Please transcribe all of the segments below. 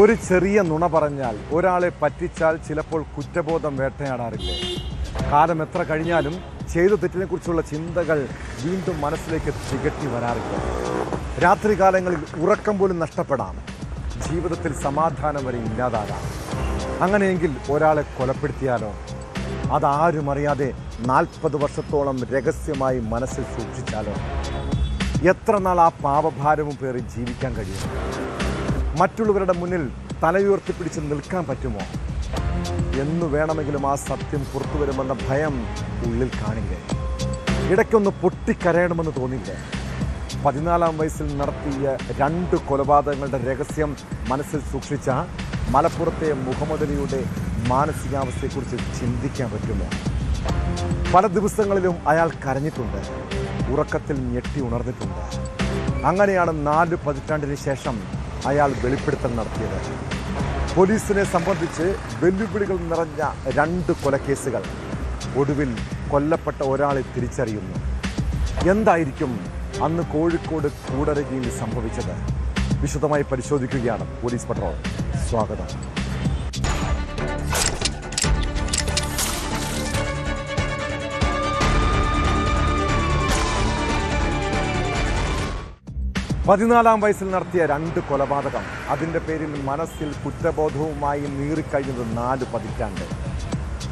ഒരു ചെറിയ നുണ പറഞ്ഞാൽ, ഒരാളെ പറ്റിച്ചാൽ ചിലപ്പോൾ കുറ്റബോധം വേട്ടയാടാറില്ലേ? കാലം എത്ര കഴിഞ്ഞാലും ചെയ്ത തെറ്റിനെക്കുറിച്ചുള്ള ചിന്തകൾ വീണ്ടും മനസ്സിലേക്ക് തികട്ടി വരാറില്ല. രാത്രികാലങ്ങളിൽ ഉറക്കം പോലും നഷ്ടപ്പെടാം. ജീവിതത്തിൽ സമാധാനം വരെ ഇല്ലാതാകാം. അങ്ങനെയെങ്കിൽ ഒരാളെ കൊലപ്പെടുത്തിയാലോ? അതാരും അറിയാതെ 40 വർഷത്തോളം രഹസ്യമായി മനസ്സിൽ സൂക്ഷിച്ചാലോ? എത്ര നാൾ ആ പാപഭാരവും പേറി ജീവിക്കാൻ കഴിയും? മറ്റുള്ളവരുടെ മുന്നിൽ തലയുയർത്തിപ്പിടിച്ച് നിൽക്കാൻ പറ്റുമോ? എന്നു വേണമെങ്കിലും ആ സത്യം പുറത്തു വരുമെന്ന ഭയം ഉള്ളിൽ കാണില്ലേ? ഇടയ്ക്കൊന്ന് പൊട്ടിക്കരയണമെന്ന് തോന്നില്ലേ? 14-ാം വയസ്സിൽ നടത്തിയ 2 കൊലപാതകങ്ങളുടെ രഹസ്യം മനസ്സിൽ സൂക്ഷിച്ച മലപ്പുറത്തെ മുഹമ്മദ് അലിയുടെ മാനസികാവസ്ഥയെക്കുറിച്ച് ചിന്തിക്കാൻ പറ്റുമോ? പല ദിവസങ്ങളിലും അയാൾ കരഞ്ഞിട്ടുണ്ട്, ഉറക്കത്തിൽ ഞെട്ടി ഉണർന്നിട്ടുണ്ട്. അങ്ങനെയാണ് 4 പതിറ്റാണ്ടിന് ശേഷം അയാൾ വെളിപ്പെടുത്തൽ നടത്തിയത്. പോലീസിനെ സംബന്ധിച്ച് വെല്ലുവിളികൾ നിറഞ്ഞ 2 കൊലക്കേസുകൾ. ഒടുവിൽ കൊല്ലപ്പെട്ട ഒരാളെ തിരിച്ചറിയുന്നു. എന്തായിരിക്കും അന്ന് കോഴിക്കോട് കൂടരഞ്ഞിയിൽ സംഭവിച്ചത്? വിശദമായി പരിശോധിക്കുകയാണ് പോലീസ് പട്രോൾ. സ്വാഗതം. പതിനാലാം വയസ്സിൽ നടത്തിയ 2 കൊലപാതകം. അതിൻ്റെ പേരിൽ മനസ്സിൽ കുറ്റബോധവുമായി നീറിക്കഴിഞ്ഞത് 4 പതിറ്റാണ്ട്.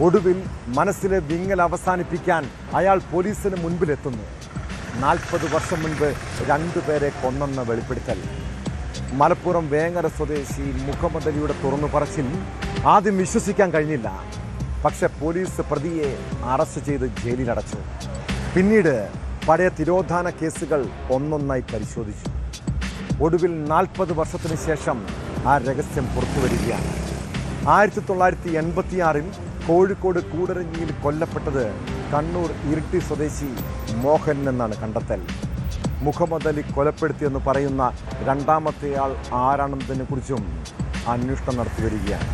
ഒടുവിൽ മനസ്സിലെ വിങ്ങൽ അവസാനിപ്പിക്കാൻ അയാൾ പോലീസിന് മുൻപിലെത്തുന്നു. 40 വർഷം മുൻപ് 2 പേരെ കൊന്നെന്ന വെളിപ്പെടുത്തൽ. മലപ്പുറം വേങ്ങര സ്വദേശി മുഹമ്മദ് അലിയുടെ തുറന്നു പറച്ചിൽ ആദ്യം വിശ്വസിക്കാൻ കഴിഞ്ഞില്ല. പക്ഷെ പോലീസ് പ്രതിയെ അറസ്റ്റ് ചെയ്ത് ജയിലിലടച്ചു. പിന്നീട് പഴയ തിരോധാന കേസുകൾ ഒന്നൊന്നായി പരിശോധിച്ചു. ഒടുവിൽ 40 വർഷത്തിന് ശേഷം ആ രഹസ്യം പുറത്തുവരികയാണ്. 1986-ൽ കോഴിക്കോട് കൂടരഞ്ഞിയിൽ കൊല്ലപ്പെട്ടത് കണ്ണൂർ ഇരിട്ടി സ്വദേശി മോഹൻ എന്നാണ് കണ്ടെത്തൽ. മുഹമ്മദ് അലി കൊലപ്പെടുത്തിയെന്ന് പറയുന്ന 2ാമത്തെയാൾ ആരാണെന്നതിനെ കുറിച്ചും അന്വേഷണം നടത്തി വരികയാണ്.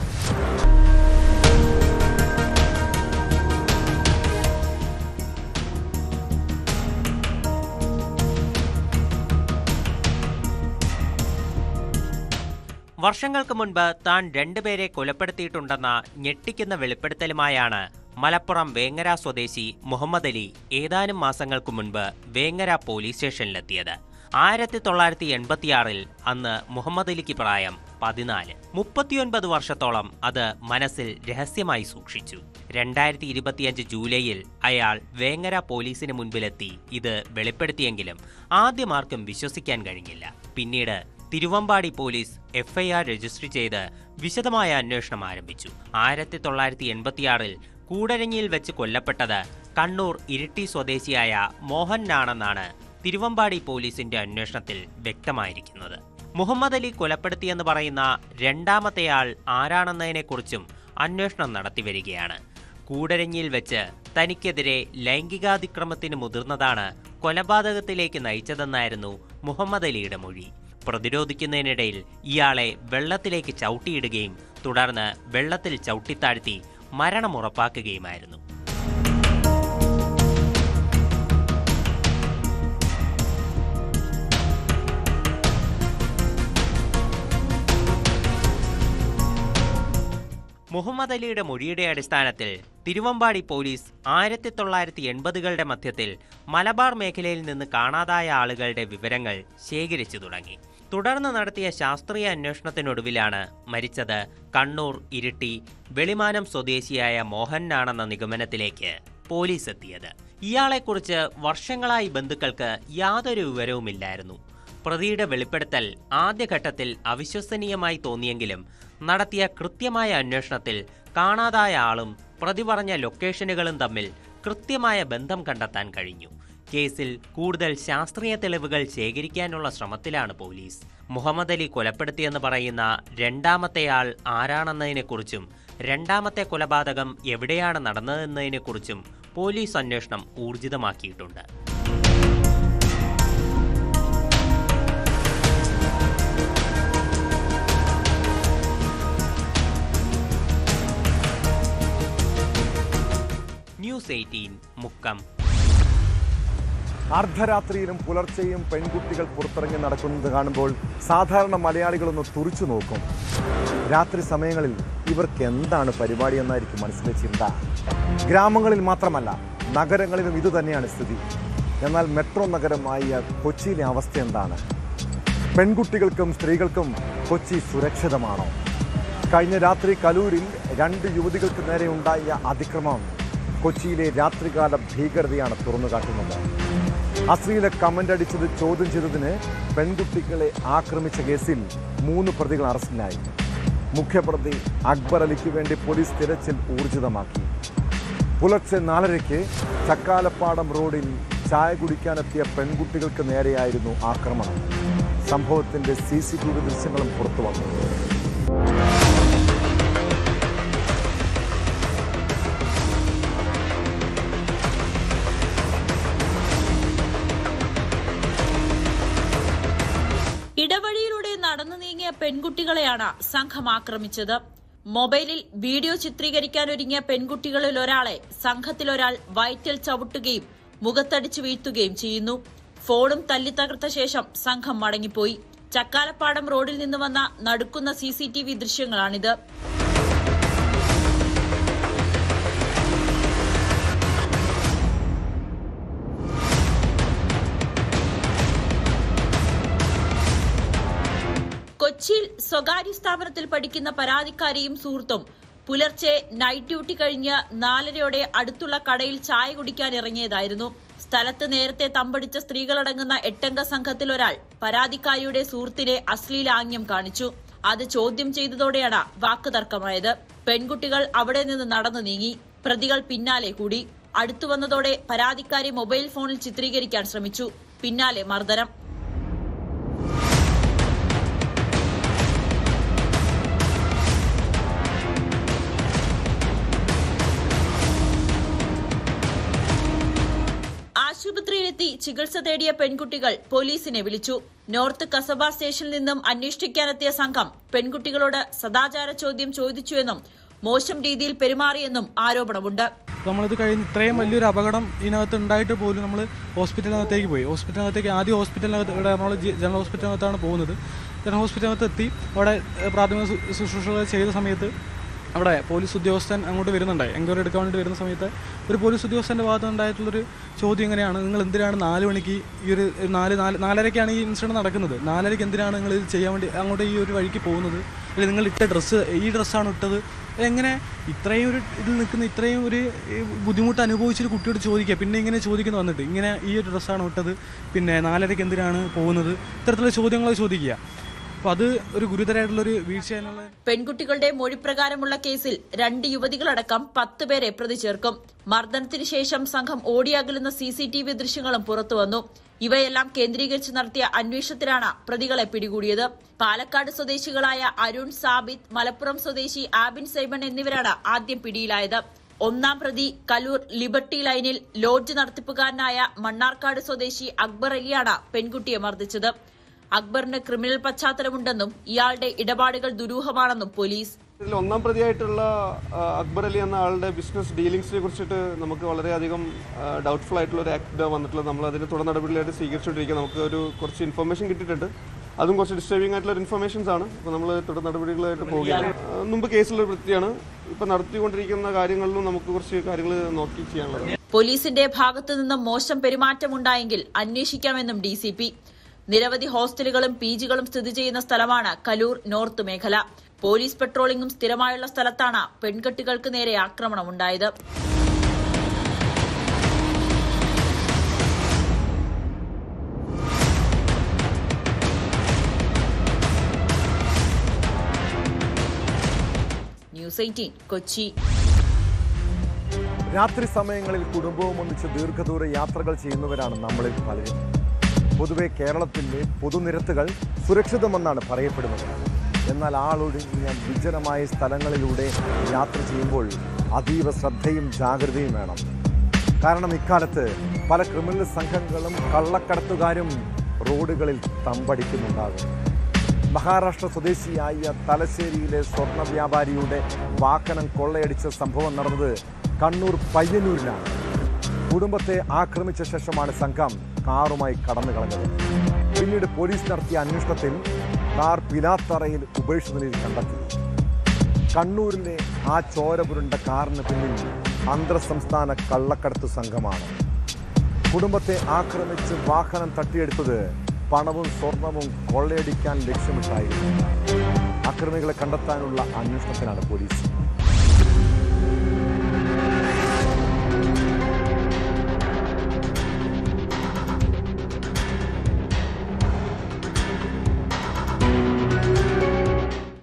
വർഷങ്ങൾക്ക് മുൻപ് താൻ 2 പേരെ കൊലപ്പെടുത്തിയിട്ടുണ്ടെന്ന ഞെട്ടിക്കുന്ന വെളിപ്പെടുത്തലുമായാണ് മലപ്പുറം വേങ്ങര സ്വദേശി മുഹമ്മദ് അലി ഏതാനും മാസങ്ങൾക്ക് മുൻപ് വേങ്ങര പോലീസ് സ്റ്റേഷനിലെത്തിയത്. 1986-ൽ അന്ന് മുഹമ്മദ് അലിക്ക് പ്രായം 14. 39 വർഷത്തോളം അത് മനസ്സിൽ രഹസ്യമായി സൂക്ഷിച്ചു. 2025 ജൂലൈയിൽ അയാൾ വേങ്ങര പോലീസിന് മുൻപിലെത്തി ഇത് വെളിപ്പെടുത്തിയെങ്കിലും ആദ്യമാർക്കും വിശ്വസിക്കാൻ കഴിഞ്ഞില്ല. പിന്നീട് തിരുവമ്പാടി പോലീസ് FIR രജിസ്റ്റർ ചെയ്ത് വിശദമായ അന്വേഷണം ആരംഭിച്ചു. 1986-ൽ കൂടരഞ്ഞിയിൽ വെച്ച് കൊല്ലപ്പെട്ടത് കണ്ണൂർ ഇരിട്ടി സ്വദേശിയായ മോഹനാണെന്നാണ് തിരുവമ്പാടി പോലീസിന്റെ അന്വേഷണത്തിൽ വ്യക്തമായിരിക്കുന്നത്. മുഹമ്മദ് അലി കൊലപ്പെടുത്തിയെന്ന് പറയുന്ന 2ാമത്തെയാൾ ആരാണെന്നതിനെക്കുറിച്ചും അന്വേഷണം നടത്തിവരികയാണ്. കൂടരഞ്ഞിയിൽ വെച്ച് തനിക്കെതിരെ ലൈംഗികാതിക്രമത്തിന് മുതിർന്നതാണ് കൊലപാതകത്തിലേക്ക് നയിച്ചതെന്നായിരുന്നു മുഹമ്മദ് അലിയുടെ മൊഴി. പ്രതിരോധിക്കുന്നതിനിടയിൽ ഇയാളെ വെള്ളത്തിലേക്ക് ചവിട്ടിയിടുകയും തുടർന്ന് വെള്ളത്തിൽ ചവിട്ടിത്താഴ്ത്തി മരണം ഉറപ്പാക്കുകയുമായിരുന്നു. മുഹമ്മദ് അലിയുടെ മൊഴിയുടെ അടിസ്ഥാനത്തിൽ തിരുവമ്പാടി പോലീസ് 1980കളുടെ മധ്യത്തിൽ മലബാർ മേഖലയിൽ നിന്ന് കാണാതായ ആളുകളുടെ വിവരങ്ങൾ ശേഖരിച്ചു തുടങ്ങി. തുടർന്ന് നടത്തിയ ശാസ്ത്രീയ അന്വേഷണത്തിനൊടുവിലാണ് മരിച്ചത് കണ്ണൂർ ഇരിട്ടി വെളിമാനം സ്വദേശിയായ മോഹനാണെന്ന നിഗമനത്തിലേക്ക് പോലീസ് എത്തിയത്. ഇയാളെക്കുറിച്ച് വർഷങ്ങളായി ബന്ധുക്കൾക്ക് യാതൊരു വിവരവുമില്ലായിരുന്നു. പ്രതിയുടെ വെളിപ്പെടുത്തൽ ആദ്യഘട്ടത്തിൽ അവിശ്വസനീയമായി തോന്നിയെങ്കിലും നടത്തിയ കൃത്യമായ അന്വേഷണത്തിൽ കാണാതായ ആളും പ്രതി പറഞ്ഞ ലൊക്കേഷനുകളും തമ്മിൽ കൃത്യമായ ബന്ധം കണ്ടെത്താൻ കഴിഞ്ഞു. കേസിൽ കൂടുതൽ ശാസ്ത്രീയ തെളിവുകൾ ശേഖരിക്കാനുള്ള ശ്രമത്തിലാണ് പോലീസ്. മുഹമ്മദ് അലി കൊലപ്പെടുത്തിയെന്ന് പറയുന്ന 2ാമത്തെയാൾ ആരാണെന്നതിനെക്കുറിച്ചും 2ാമത്തെ കൊലപാതകം എവിടെയാണ് നടന്നതെന്നതിനെക്കുറിച്ചും പോലീസ് അന്വേഷണം ഊർജിതമാക്കിയിട്ടുണ്ട്. News 18 മുക്കം. അർദ്ധരാത്രിയിലും പുലർച്ചെയും പെൺകുട്ടികൾ പുറത്തിറങ്ങി നടക്കുന്നത് കാണുമ്പോൾ സാധാരണ മലയാളികളൊന്ന് തുറിച്ചു നോക്കും. രാത്രി സമയങ്ങളിൽ ഇവർക്ക് എന്താണ് പരിപാടി എന്നായിരിക്കും മനസ്സിലെ ചിന്ത. ഗ്രാമങ്ങളിൽ മാത്രമല്ല, നഗരങ്ങളിലും ഇതുതന്നെയാണ് സ്ഥിതി. എന്നാൽ മെട്രോ നഗരമായ കൊച്ചിയിലെ അവസ്ഥ എന്താണ്? പെൺകുട്ടികൾക്കും സ്ത്രീകൾക്കും കൊച്ചി സുരക്ഷിതമാണോ? കഴിഞ്ഞ രാത്രി കലൂരിൽ 2 യുവതികൾക്ക് നേരെ ഉണ്ടായ അതിക്രമം കൊച്ചിയിലെ രാത്രികാല ഭീകരതയാണ് തുറന്നുകാട്ടുന്നത്. അശ്ലീല കമന്റ് അടിച്ചത് ചോദ്യം ചെയ്തതിന് പെൺകുട്ടികളെ ആക്രമിച്ച കേസിൽ 3 പ്രതികൾ അറസ്റ്റിലായി. മുഖ്യപ്രതി അക്ബർ അലിക്ക് വേണ്ടി പോലീസ് തിരച്ചിൽ ഊർജിതമാക്കി. പുലർച്ചെ 4:30 ചക്കാലപ്പാടം റോഡിൽ ചായ കുടിക്കാനെത്തിയ പെൺകുട്ടികൾക്ക് നേരെയായിരുന്നു ആക്രമണം. സംഭവത്തിന്റെ CCTV ദൃശ്യങ്ങളും പുറത്തു വന്നു. ഇടവഴിയിലൂടെ നടന്നു നീങ്ങിയ പെൺകുട്ടികളെയാണ് സംഘം ആക്രമിച്ചത്. മൊബൈലിൽ വീഡിയോ ചിത്രീകരിക്കാനൊരുങ്ങിയ പെൺകുട്ടികളിൽ ഒരാളെ സംഘത്തിലൊരാൾ വയറ്റിൽ ചവിട്ടുകയും മുഖത്തടിച്ചു വീഴ്ത്തുകയും ചെയ്യുന്നു. ഫോണും തല്ലി തകർത്ത ശേഷം സംഘം മടങ്ങിപ്പോയി. ചക്കാലപ്പാടം റോഡിൽ നിന്ന് വന്ന നടുക്കുന്ന CCTV ദൃശ്യങ്ങളാണിത്. കൊച്ചിയിൽ സ്വകാര്യ സ്ഥാപനത്തിൽ പഠിക്കുന്ന പരാതിക്കാരിയും സുഹൃത്തും പുലർച്ചെ നൈറ്റ് ഡ്യൂട്ടി കഴിഞ്ഞ് 4:30 അടുത്തുള്ള കടയിൽ ചായ കുടിക്കാൻ ഇറങ്ങിയതായിരുന്നു. സ്ഥലത്ത് നേരത്തെ തമ്പടിച്ച സ്ത്രീകളടങ്ങുന്ന 8-അംഗ സംഘത്തിൽ ഒരാൾ പരാതിക്കാരിയുടെ സുഹൃത്തിനെ അശ്ലീലാംഗ്യം കാണിച്ചു. അത് ചോദ്യം ചെയ്തതോടെയാണ് വാക്കുതർക്കമായത്. പെൺകുട്ടികൾ അവിടെ നിന്ന് നടന്നു നീങ്ങി. പ്രതികൾ പിന്നാലെ കൂടി. അടുത്തു വന്നതോടെ പരാതിക്കാരി മൊബൈൽ ഫോണിൽ ചിത്രീകരിക്കാൻ ശ്രമിച്ചു. പിന്നാലെ മർദ്ദനം. ആശുപത്രിയിലെത്തി ചികിത്സ തേടിയ പെൺകുട്ടികൾ പോലീസിനെ വിളിച്ചു. നോർത്ത് കസബ സ്റ്റേഷനിൽ നിന്നും അന്വേഷിക്കാനെത്തിയ സംഘം പെൺകുട്ടികളോട് സദാചാര ചോദ്യം ചോദിച്ചുവെന്നും മോശം രീതിയിൽ പെരുമാറിയെന്നും ആരോപണമുണ്ട്. നമ്മളിത് കഴിഞ്ഞ് ഇത്രയും വലിയൊരു അപകടം ഇതിനകത്ത് ഉണ്ടായിട്ട് പോലും നമ്മൾ ഹോസ്പിറ്റലിനകത്തേക്ക് പോയി. ആദ്യം ഹോസ്പിറ്റലിനകത്ത് ഇവിടെ എറണാകുളം ജനറൽ ഹോസ്പിറ്റലിനകത്താണ് പോകുന്നത്. ജനറൽ ഹോസ്പിറ്റലിനകത്ത് എത്തി അവിടെ പ്രാഥമിക ശുശ്രൂഷകൾ ചെയ്ത സമയത്ത് അവിടെ പോലീസ് ഉദ്യോഗസ്ഥൻ അങ്ങോട്ട് വരുന്നുണ്ടായി. എൻക്വയറി എടുക്കാൻ വേണ്ടി വരുന്ന സമയത്ത് ഒരു പോലീസ് ഉദ്യോഗസ്ഥൻ്റെ ഭാഗത്ത് ഉണ്ടായിട്ടുള്ളൊരു ചോദ്യം എങ്ങനെയാണ്, നിങ്ങൾ എന്തിനാണ് 4 മണിക്ക് ഈ ഒരു 4:30ക്കാണ് ഈ ഇൻസിഡൻറ്റ് നടക്കുന്നത്, 4:30ക്ക് എന്തിനാണ് നിങ്ങൾ ഇത് ചെയ്യാൻ വേണ്ടി അങ്ങോട്ട് ഈ ഒരു വഴിക്ക് പോകുന്നത്, അല്ലെങ്കിൽ നിങ്ങൾ ഇട്ട ഡ്രസ്സ് ഈ ഡ്രസ്സാണ് ഇട്ടത്, എങ്ങനെ ഇത്രയും ഒരു ഇതിൽ നിൽക്കുന്ന ഇത്രയും ഒരു ബുദ്ധിമുട്ട് അനുഭവിച്ചൊരു കുട്ടിയോട് ചോദിക്കുക, പിന്നെ ഇങ്ങനെ ചോദിക്കുന്നു വന്നിട്ട് ഇങ്ങനെ ഈ ഒരു ഡ്രസ്സാണ് ഇട്ടത്, പിന്നെ 4:30ക്ക് എന്തിനാണ് പോകുന്നത്, ഇത്തരത്തിലുള്ള ചോദ്യങ്ങൾ ചോദിക്കുക. അപ്പോൾ അത് ഒരു ഗുരുതരമായിട്ടുള്ളൊരു വീഴ്ചയാണുള്ള. പെൺകുട്ടികളുടെ മൊഴിപ്രകാരമുള്ള കേസിൽ 2 യുവതികളടക്കം 10 പേരെ പ്രതി ചേർക്കും. മർദ്ദനത്തിന് ശേഷം സംഘം ഓടിയകലുന്ന CCTV ദൃശ്യങ്ങളും പുറത്തുവന്നു. ഇവയെല്ലാം കേന്ദ്രീകരിച്ച് നടത്തിയ അന്വേഷണത്തിലാണ് പ്രതികളെ പിടികൂടിയത്. പാലക്കാട് സ്വദേശികളായ അരുൺ, സാബിത്ത്, മലപ്പുറം സ്വദേശി ആബിൻ സൈമൺ എന്നിവരാണ് ആദ്യം പിടിയിലായത്. 1-ാം പ്രതി കലൂർ ലിബർട്ടി ലൈനിൽ ലോഡ്ജ് നടത്തിപ്പുകാരനായ മണ്ണാർക്കാട് സ്വദേശി അക്ബർ അലിയാണ് പെൺകുട്ടിയെ മർദ്ദിച്ചത്. അക്ബറിന് ക്രിമിനൽ പശ്ചാത്തലമുണ്ടെന്നും ഇയാളുടെ ഇടപാടുകൾ ദുരൂഹമാണെന്നും പോലീസ്. ഇതിൽ 1-ാം പ്രതിയായിട്ടുള്ള അക്ബർ അലി എന്ന ആളുടെ ബിസിനസ് ഡീലിംഗ്സിനെ കുറിച്ചിട്ട് നമുക്ക് വളരെയധികം ഡൗട്ട്ഫുൾ ആയിട്ടുള്ള ഒരു ആക്ട് വന്നിട്ടുള്ളത്. നമ്മൾ അതിന് തുടർ നടപടികളായിട്ട് സ്വീകരിച്ചുകൊണ്ടിരിക്കുക. നമുക്ക് കുറച്ച് ഇൻഫർമേഷൻ കിട്ടിയിട്ടുണ്ട്. അതും കുറച്ച് ഡിസ്റ്റർബിംഗ് ആയിട്ടുള്ള ഇൻഫർമേഷൻസ് ആണ്. അപ്പോൾ നമ്മൾ തുടർ നടപടികളായിട്ട് പോവുകയാണ്. മുമ്പ് കേസിലുള്ള വൃത്തിയാണ്. ഇപ്പോൾ നടത്തിക്കൊണ്ടിരിക്കുന്ന കാര്യങ്ങളിലും നമുക്ക് കുറച്ച് കാര്യങ്ങൾ നോക്കി ചെയ്യാനുള്ളത്. പോലീസിന്റെ ഭാഗത്തു നിന്നും മോശം പെരുമാറ്റമുണ്ടായെങ്കിൽ അന്വേഷിക്കാമെന്നും DCP. നിരവധി ഹോസ്റ്റലുകളും PGകളും സ്ഥിതി ചെയ്യുന്ന സ്ഥലമാണ് കലൂർ നോർത്ത് മേഖല. പോലീസ് പെട്രോളിംഗും സ്ഥിരമായുള്ള സ്ഥലത്താണ് പെൺകുട്ടികൾക്ക് നേരെ ആക്രമണമുണ്ടായത്. ന്യൂസ് 18 കൊച്ചി. രാത്രി സമയങ്ങളിൽ കുടുംബവും ഒന്നിച്ച് ദീർഘദൂര യാത്രകൾ ചെയ്യുന്നവരാണ് നമ്മളിൽ പലരും. പൊതുവെ കേരളത്തിൻ്റെ പൊതുനിരത്തുകൾ സുരക്ഷിതമെന്നാണ് പറയപ്പെടുന്നത്. എന്നാൽ ആളൊഴിഞ്ഞ വിജനമായ സ്ഥലങ്ങളിലൂടെ യാത്ര ചെയ്യുമ്പോൾ അതീവ ശ്രദ്ധയും ജാഗ്രതയും വേണം. കാരണം ഇക്കാലത്ത് പല ക്രിമിനൽ സംഘങ്ങളും കള്ളക്കടത്തുകാരും റോഡുകളിൽ തമ്പടിക്കുന്നുണ്ടാകും. മഹാരാഷ്ട്ര സ്വദേശിയായ തലശ്ശേരിയിലെ സ്വർണ്ണ വ്യാപാരിയുടെ വാഹനം കൊള്ളയടിച്ച സംഭവം നടന്നത് കണ്ണൂർ പയ്യന്നൂരിലാണ്. കുടുംബത്തെ ആക്രമിച്ച ശേഷമാണ് സംഘം കാറുമായി കടന്നു കളഞ്ഞത്. പിന്നീട് പോലീസ് നടത്തിയ അന്വേഷണത്തിൽ കാർ പിലാത്തറയിൽ ഉപേക്ഷിച്ച നിലയിൽ കണ്ടെത്തി. കണ്ണൂരിലെ ആ ചോരപുരുണ്ട കാറിന് പിന്നിൽ അന്തർ സംസ്ഥാന കള്ളക്കടത്ത് സംഘമാണ്. കുടുംബത്തെ ആക്രമിച്ച് വാഹനം തട്ടിയെടുത്തത് പണവും സ്വർണവും കൊള്ളയടിക്കാൻ ലക്ഷ്യമിട്ടായിരുന്നു. അക്രമികളെ കണ്ടെത്താനുള്ള അന്വേഷണത്തിലാണ് പോലീസ്.